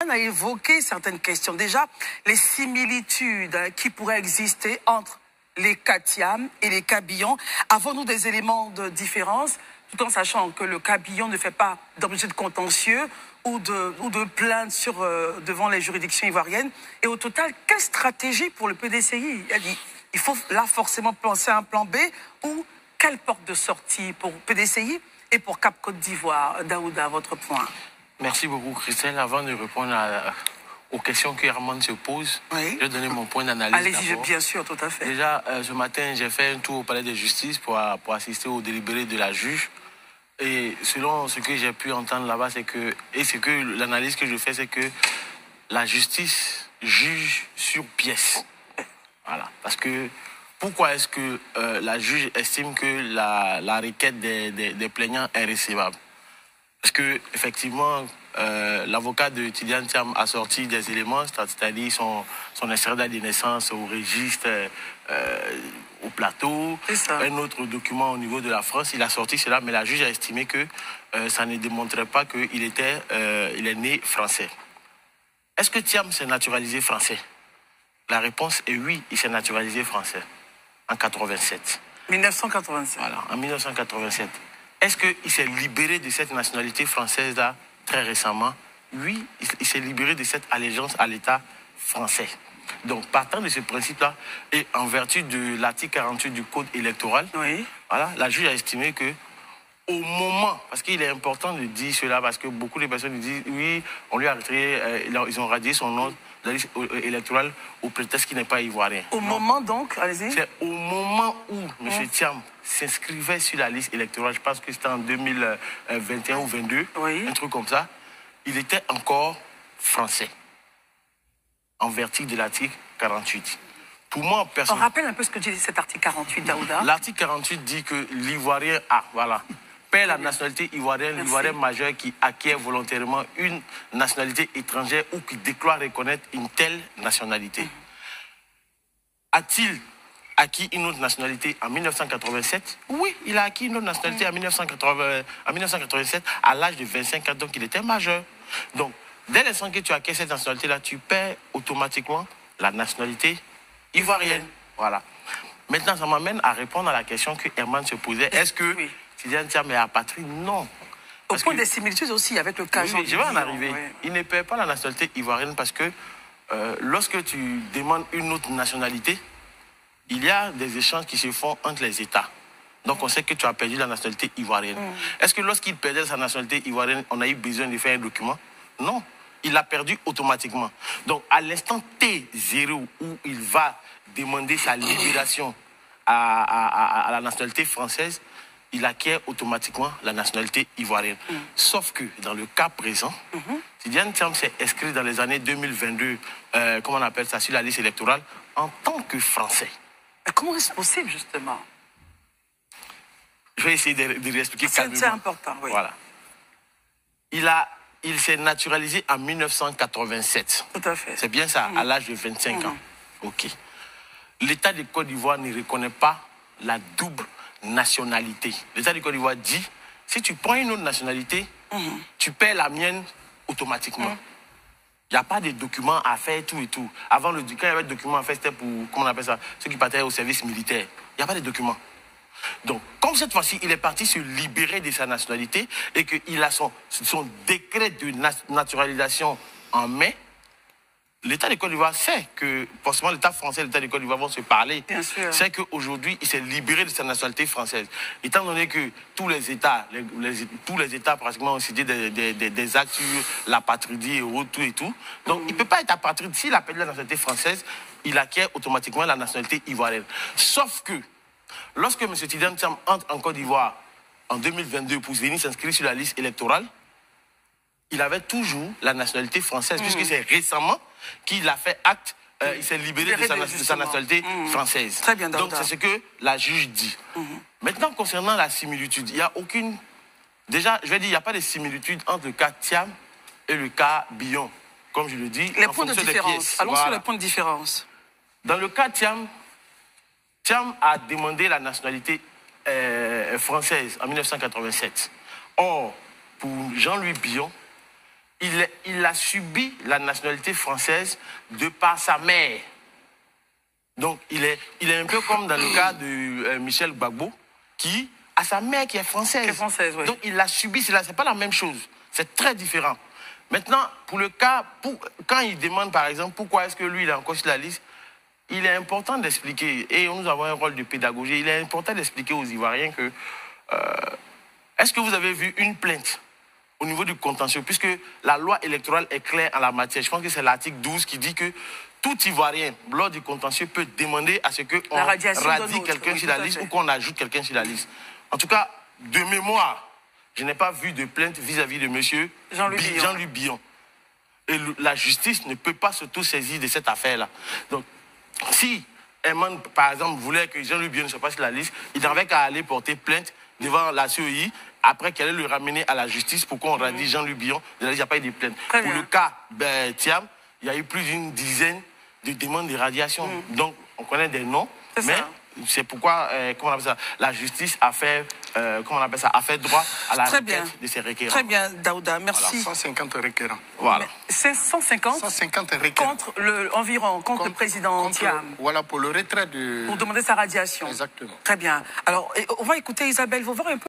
Tidiane a évoqué certaines questions. Déjà, les similitudes qui pourraient exister entre les cas Thiam et les cas Billon. Avons-nous des éléments de différence, tout en sachant que le cas Billon ne fait pas d'objet de contentieux ou de plainte devant les juridictions ivoiriennes? Et au total, quelle stratégie pour le PDCI? Il faut là forcément penser à un plan B, ou quelle porte de sortie pour PDCI et pour Cap Côte d'Ivoire? Daouda, votre point. Merci beaucoup, Christelle. Avant de répondre aux questions que Herman se pose, oui, je vais donner mon point d'analyse. Allez-y, bien sûr, tout à fait. Déjà, ce matin, j'ai fait un tour au palais de justice pour assister au délibéré de la juge. Et selon ce que j'ai pu entendre là-bas, l'analyse que je fais, c'est que la justice juge sur pièce. Voilà. Parce que, pourquoi est-ce que la juge estime que la requête des plaignants est recevable? Parce que, effectivement, l'avocat de Tidiane Thiam a sorti des éléments, c'est-à-dire son extrait d'acte de naissance au registre, au plateau, un autre document au niveau de la France. Il a sorti cela, mais la juge a estimé que ça ne démontrait pas qu'il est né français. Est-ce que Thiam s'est naturalisé français? La réponse est oui, il s'est naturalisé français en 87. 1987. Voilà, en 1987. Est-ce qu'il s'est libéré de cette nationalité française-là très récemment? Oui, il s'est libéré de cette allégeance à l'État français. Donc, partant de ce principe-là, et en vertu de l'article 48 du Code électoral, oui, voilà, la juge a estimé que, au moment, parce qu'il est important de dire cela, parce que beaucoup de personnes disent, oui, on lui a retiré, ils ont radié son nom de la liste électorale au prétexte qu'il n'est pas ivoirien. Au moment donc, allez-y. C'est au moment où M. Thiam s'inscrivait sur la liste électorale, je pense que c'était en 2021 ou 2022, oui, un truc comme ça, il était encore français, en vertu de l'article 48. Pour moi, on rappelle un peu ce que dit cet article 48, Daouda. L'article 48 dit que l'Ivoirien perd la nationalité ivoirienne, l'Ivoirien majeur qui acquiert volontairement une nationalité étrangère ou qui déclare reconnaître une telle nationalité. A-t-il acquis une autre nationalité en 1987? Oui, il a acquis une autre nationalité en 1987 à l'âge de 25 ans, donc il était majeur. Donc, dès l'instant que tu acquiers cette nationalité-là, tu perds automatiquement la nationalité ivoirienne. Voilà. Maintenant, ça m'amène à répondre à la question que Herman se posait. Est-ce que Tidiane Thiam est apatride? Non. Au point des similitudes aussi avec le cas Jean. Je vais en arriver. Oui. Il ne perd pas la nationalité ivoirienne parce que lorsque tu demandes une autre nationalité, il y a des échanges qui se font entre les États. Donc, on sait que tu as perdu la nationalité ivoirienne. Est-ce que lorsqu'il perdait sa nationalité ivoirienne, on a eu besoin de faire un document? Non. Il l'a perdu automatiquement. Donc, à l'instant T0 où il va demander sa libération à la nationalité française, il acquiert automatiquement la nationalité ivoirienne. Sauf que, dans le cas présent, Tidiane Thiam s'est inscrit dans les années 2022, comment on appelle ça, sur la liste électorale, en tant que Français. Mais comment est-ce possible, justement? Je vais essayer de réexpliquer calmement. C'est important, oui. Voilà. Il s'est naturalisé en 1987. Tout à fait. C'est bien ça, à l'âge de 25 ans. OK. L'État de Côte d'Ivoire ne reconnaît pas la double nationalité. L'État de Côte d'Ivoire dit, si tu prends une autre nationalité, tu perds la mienne automatiquement. Il n'y a pas de documents à faire, tout et tout. Avant, quand il y avait des documents à faire, c'était pour, comment on appelle ça, ceux qui partaient au service militaire. Il n'y a pas de documents. Donc, comme cette fois-ci, il est parti se libérer de sa nationalité et qu'il a son décret de naturalisation en mai, l'État de Côte d'Ivoire sait que, forcément, l'État français et l'État de Côte d'Ivoire vont se parler. Bien sûr. C'est qu'aujourd'hui, il s'est libéré de sa nationalité française. Étant donné que tous les États, tous les États pratiquement ont cité des actes sur l'apatridie et tout et tout. Donc, il ne peut pas être apatride. S'il a perdu la nationalité française, il acquiert automatiquement la nationalité ivoirienne. Sauf que, lorsque M. Tidiane Thiam entre en Côte d'Ivoire en 2022 pour venir s'inscrire sur la liste électorale, il avait toujours la nationalité française, puisque c'est récemment qu'il a fait acte, il s'est libéré de sa nationalité française. Très bien, donc c'est ce que la juge dit. Maintenant, concernant la similitude, il n'y a aucune... Déjà, je vais dire, il n'y a pas de similitude entre le cas Thiam et le cas Billon, comme je le dis. Les points de différence. Allons sur les points de différence. Dans le cas Thiam a demandé la nationalité française en 1987. Or, pour Jean-Louis Billon, il a subi la nationalité française de par sa mère. Donc, il est un peu comme dans le cas de Michel Gbagbo, qui a sa mère qui est française. Qui est française, oui. Donc, il l'a subi, c'est pas la même chose. C'est très différent. Maintenant, pour le cas, quand il demande, par exemple, pourquoi est-ce que lui, il est encore sur la liste, il est important d'expliquer, et nous avons un rôle de pédagogie, il est important d'expliquer aux Ivoiriens que, est-ce que vous avez vu une plainte au niveau du contentieux, puisque la loi électorale est claire en la matière. Je pense que c'est l'article 12 qui dit que tout Ivoirien, lors du contentieux, peut demander à ce qu'on radie quelqu'un sur la liste ou qu'on ajoute quelqu'un sur la liste. En tout cas, de mémoire, je n'ai pas vu de plainte vis-à-vis de monsieur Jean-Louis Billon. Et la justice ne peut pas s'auto-saisir de cette affaire-là. Donc, si Eman, par exemple, voulait que Jean-Louis Billon ne soit pas sur la liste, il n'avait qu'à aller porter plainte devant la CEI, après qu'elle allait le ramener à la justice pour qu'on radie Jean-Louis Billon. Il n'y a pas eu de plainte. Pour le cas Thiam, il y a eu plus d'une dizaine de demandes de radiation. Donc, on connaît des noms, mais c'est pourquoi comment on appelle ça, la justice a fait, comment on appelle ça, a fait droit à la requête de ces requérants. Très bien, Daouda, merci. Voilà, 150 requérants. Voilà. C'est 150 requérants. Contre le président Thiam. Voilà, pour le retrait de... Pour demander sa radiation. Exactement. Très bien. Alors, on va écouter Isabelle Vauvert un peu.